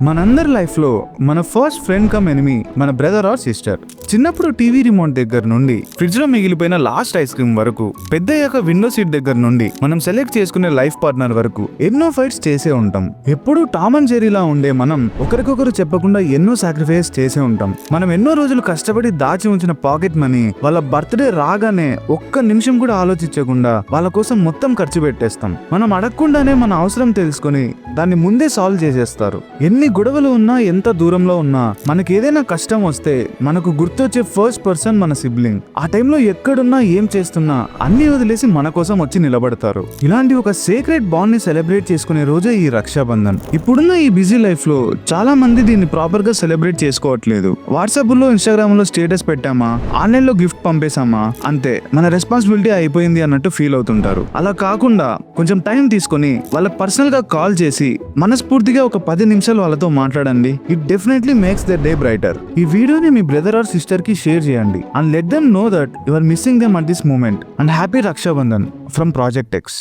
మనందరి లైఫ్లో మన ఫస్ట్ ఫ్రెండ్ కమ్ ఎనిమీ మన బ్రదర్ ఆర్ సిస్టర్. చిన్నప్పుడు టీవీ రిమోట్ దగ్గర నుండి ఫ్రిడ్జ్ లో మిగిలిపోయిన లాస్ట్ ఐస్ క్రీమ్ వరకు, పెద్దయ్యాక విండో సీట్ దగ్గర నుండి మనం సెలెక్ట్ చేసుకునే లైఫ్ పార్ట్నర్ వరకు ఎన్నో ఫైట్స్ చేసే ఉంటాం. ఎప్పుడూ టామ్ అండ్ జెర్రీలా ఉండే మనం ఒకరికొకరు చెప్పకుండా ఎన్నో సాక్రిఫైస్ చేసే ఉంటాం. మనం ఎన్నో రోజులు కష్టపడి దాచి ఉంచిన పాకెట్ మనీ వాళ్ళ బర్త్డే రాగానే ఒక్క నిమిషం కూడా ఆలోచించకుండా వాళ్ళ కోసం మొత్తం ఖర్చు పెట్టేస్తాం. మనం అడగకుండానే మన అవసరం తెలుసుకొని దాన్ని ముందే సాల్వ్ చేసేస్తారు. ఎన్ని గొడవలు ఉన్నా, ఎంత దూరంలో ఉన్నా, మనకి ఏదైనా కష్టం వస్తే మనకు గుర్తొచ్చే ఫస్ట్ పర్సన్ మన సిబ్లింగ్. ఆ టైంలో ఎక్కడున్నా, ఏం చేస్తున్నా అన్ని వదిలేసి మన కోసం వచ్చి నిలబడతారు. ఇలాంటి ఒక సీక్రెట్ బాండ్ ని సెలబ్రేట్ చేసుకునే రోజే ఈ రక్షాబంధన్. ఇప్పుడున్న ఈ బిజీ లైఫ్ లో చాలా మంది దీన్ని ప్రాపర్ గా సెలబ్రేట్ చేసుకోవట్లేదు. వాట్సాప్ లో, ఇన్స్టాగ్రామ్ లో స్టేటస్ పెట్టామా, ఆన్లైన్ లో గిఫ్ట్ పంపేశామా, అంతే మన రెస్పాన్సిబిలిటీ అయిపోయింది అన్నట్టు ఫీల్ అవుతుంటారు. అలా కాకుండా కొంచెం టైం తీసుకొని వాళ్ళకి పర్సనల్ గా కాల్ చేసి మనస్ఫూర్తిగా ఒక 10 నిమిషాలు వాళ్ళతో మాట్లాడండి. It definitely makes the day brighter. ఈ వీడియోని మీ బ్రదర్ ఆర్ సిస్టర్ కి షేర్ చేయండి and let them know that you are missing them at this moment. And happy Raksha Bandhan from project X.